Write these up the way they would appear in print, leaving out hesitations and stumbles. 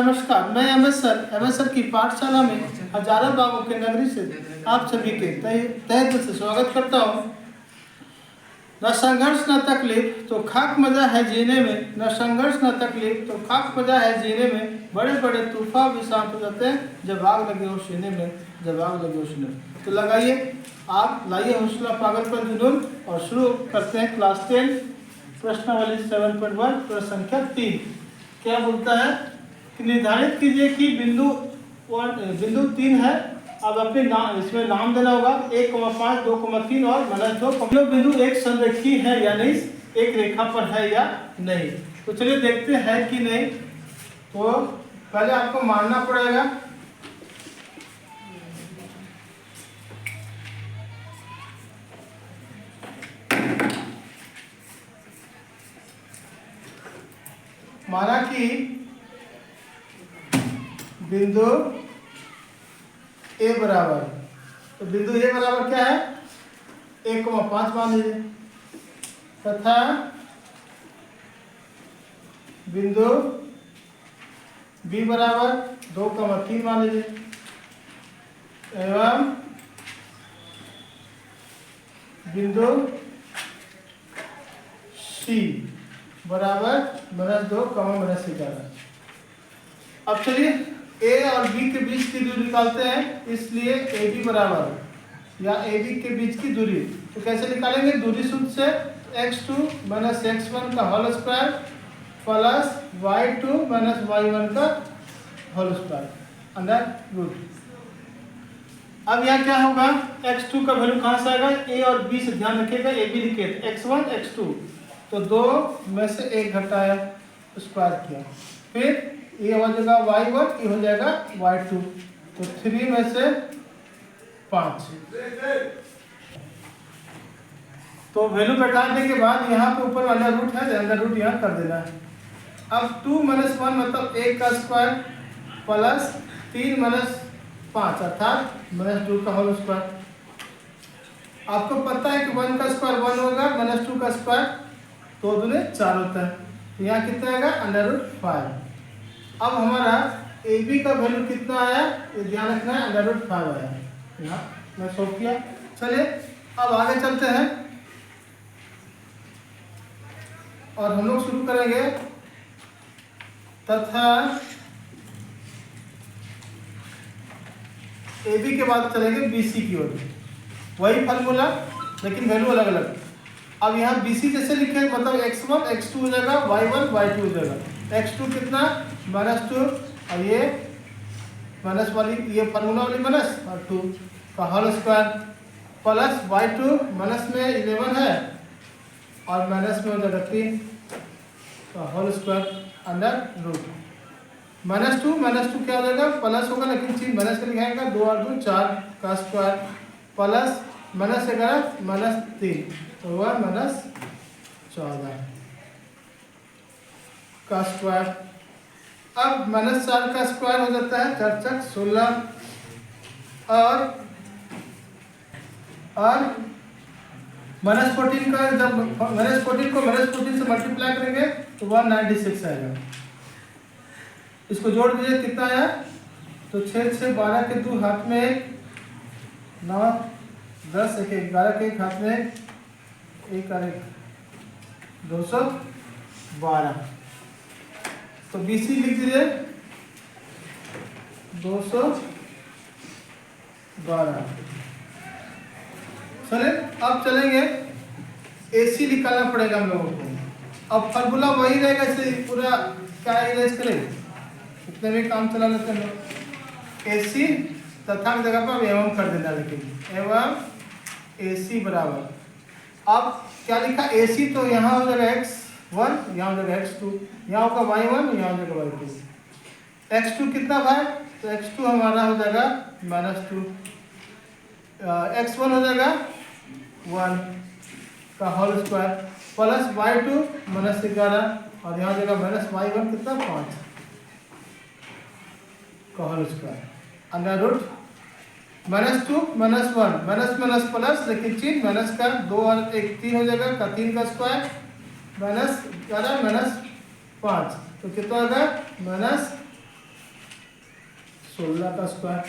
नमस्कार, मैं M S sir की पाठशाला में हजारों बागों के नगरी से आप सभी के तहे दिल से स्वागत करता हूँ। न संघर्ष न तकलीफ तो खाक मजा है जीने में, न संघर्ष न तकलीफ तो खाक मजा है जीने में। बड़े बड़े तूफान भी शांत हो जाते हैं जब आग लगे हो सीने में, जब आग लगे हो सीने में। तो लगाइए आग, लाइए हौसला, पागलपन, जुनून और शुरू करते हैं क्लास 10 प्रश्नावली 7.1 प्रश्न संख्या 3। क्या बोलता है कि निर्धारित कीजिए कि बिंदु 3 है। अब अपने नाम, इसमें नाम देना होगा 1,5, 2,3 और -2। बिंदु एक संरेखीय है या नहीं, एक रेखा पर है या नहीं। तो चलिए देखते हैं कि नहीं। तो पहले आपको मानना पड़ेगा माना कि बिंदु ए बराबर, तो बिंदु ए बराबर क्या है 1,5 मान लीजिए, तथा बिंदु बी बराबर 2,3 मान लीजिए, एवं बिंदु सी बराबर -2, -11। अब चलिए ए और बी के बीच की दूरी निकालते हैं। इसलिए ए बी बराबर या ए बी के बीच की दूरी तो कैसे निकालेंगे, दूरी सूत्र से x2 - x1 का whole square plus y2 - y1 का होल स्क्वायर अंडर रूट। अब यहाँ क्या होगा, x2 का वैल्यू कहाँ से आएगा, ए और बी से ध्यान रखिएगा, ए बी लिखे x1 x2 तो 2 में से 1 घटाया, स्क्वायर किया, फिर ये हो जाएगा y1, ये हो जाएगा y2, तो 3 में से 5। तो वैल्यू बैठाने के बाद यहाँ पे ऊपर वाला रूट है, अंदर रूट यहाँ कर देना है। अब 2 - 1 मतलब 1 का स्क्वायर प्लस 3 - 5 अर्थात -2 का होल स्क्वायर। आपको पता है कि 1 का स्क्वायर 1 होगा, -2 का स्क्वायर 2 दूने 4 होता है, तो यहाँ कितना आएगा √5। अब हमारा ए बी का वैल्यू कितना आया, ये ध्यान रखना है, √5 आया, यहाँ मैं शो किया। चलिए अब आगे चलते हैं और हम लोग शुरू करेंगे तथा ए बी के बाद चलेंगे बी सी की ओर, वही फॉर्मूला लेकिन वैल्यू अलग अलग। अब यहाँ बी सी जैसे लिखे मतलब x1 x2 हो जाएगा, y1 y2 हो जाएगा। x2 कितना -2 और ये माइनस वाली ये फार्मूला वाली माइनस और 2 का whole square plus y2 minus में 11 है और माइनस में हो जाएगा 3 का होल स्क्वायर अंडर रूट। -2 क्या हो जाएगा, प्लस होगा लेकिन चिन्ह माइनस का लिखाएगा, 2 और 2 4 का स्क्वायर प्लस -11 -3 तो हुआ -14 का स्क्वायर। अब -4 का स्क्वायर हो जाता है 4 × 16 और -14 का जब -14 को -14 से मल्टीप्लाई करेंगे तो 196 आएगा। इसको जोड़ दीजिए कितना आया, तो 6 6 12 के 2 हाथ में 1 9 10 1 11 के 1 हाथ में 1 और 1 212। तो BC लिख दीजिए 212। चले अब चलेंगे AC निकालना पड़ेगा हम लोगों को। अब फॉर्मूला वही रहेगा, इसे पूरा क्या इरेज करें, इतने भी काम चला लेते हैं लोग। AC तथा की जगह पर एवं कर देना, लेकिन एवं AC बराबर अब क्या लिखा AC, तो यहाँ हो जाएगा x1, यहाँ हो जाएगा x2, यहाँ होगा y1, यहाँ हो जाएगा y2। x2 कितना भाई, तो x2 हमारा हो जाएगा -2, x1 हो जाएगा 1 का होल स्क्वायर प्लस y2 -11 और यहाँ हो जाएगा -y1 कितना 5 का whole square under root -2 -1 minus plus, लेकिन चिन्ह माइनस का 2 और 1 3 हो जाएगा, का 3 का स्क्वायर -11 -5 तो कितना होगा 16 का स्क्वायर,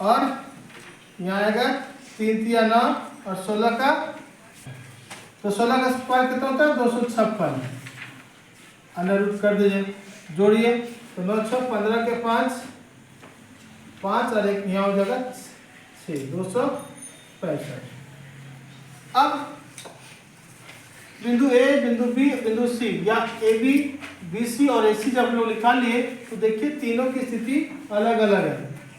और यहाँ आएगा 3 3 9 और 16 का, तो 16 का स्क्वायर कितना होता है 256। अंडर रूट कर दीजिए, जोड़िए, तो 9 6 15 के 5 5 और एक यहाँ हो जाएगा 6, 265। अब बिंदु ए, बिंदु बी, बिंदु सी या ए बी, बी सी और ए सी जब लोग निकाल लिए तो देखिए तीनों की स्थिति अलग अलग है।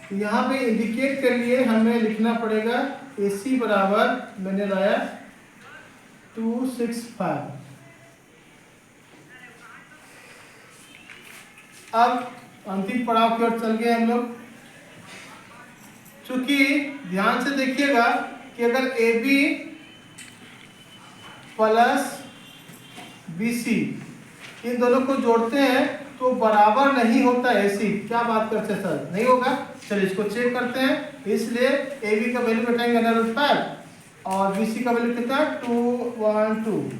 तो यहाँ पे इंडिकेट के लिए हमें लिखना पड़ेगा ए सी बराबर, मैंने लाया 265। अब अंतिम पड़ाव की ओर चल गए हम लोग। चूंकि ध्यान से देखिएगा कि अगर A B plus B C इन दोनों को जोड़ते हैं तो बराबर नहीं होता ए सी। क्या बात करते हैं सर, नहीं होगा? चलिए इसको चेक करते हैं। इसलिए ए बी का वैल्यू बैठाएंगे अंडर रूट 5 और बी सी का वैल्यू कितना 212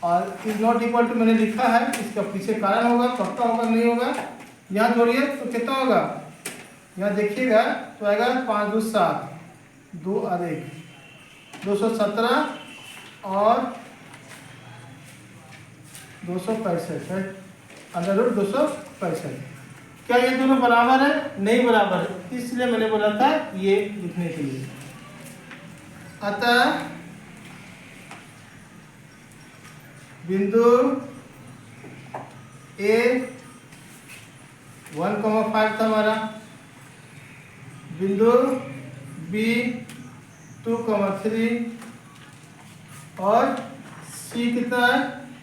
और इज नॉट इक्वल टू मैंने लिखा है, इसका पीछे कारण होगा, पक्का होगा नहीं होगा। यहाँ जोड़िए तो कितना होगा, यहाँ देखिएगा तो आएगा 5 2 7 2 और 1 217 और 265 है, अंडर रूट 265। क्या ये दोनों बराबर है? नहीं बराबर है, इसलिए मैंने बोला था ये लिखने के लिए। अतः बिंदु ए 1,5 था हमारा, बिंदु बी 2,3 और सी कितना है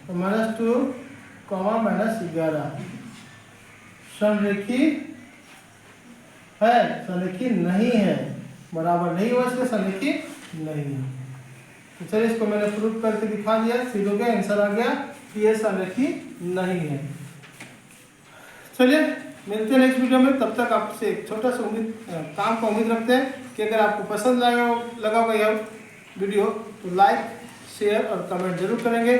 -2, -11। समरेखी है, समरेखी नहीं है, बराबर नहीं हुआ इसलिए समरेखी नहीं है। तो चलिए इसको मैंने प्रूफ करके दिखा दिया, सीध हो गया, आंसर आ गया कि ये समरेखी नहीं है। चलिए मिलते हैं नेक्स्ट वीडियो में, तब तक आपसे एक छोटा सा काम का उम्मीद रखते हैं कि अगर आपको पसंद लगा होगा यह वीडियो तो लाइक शेयर और कमेंट जरूर करेंगे,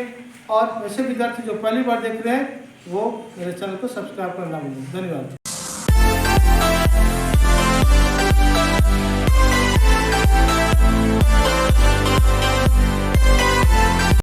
और ऐसे विद्यार्थी जो पहली बार देख रहे हैं वो मेरे चैनल को सब्सक्राइब करना भूलें। धन्यवाद।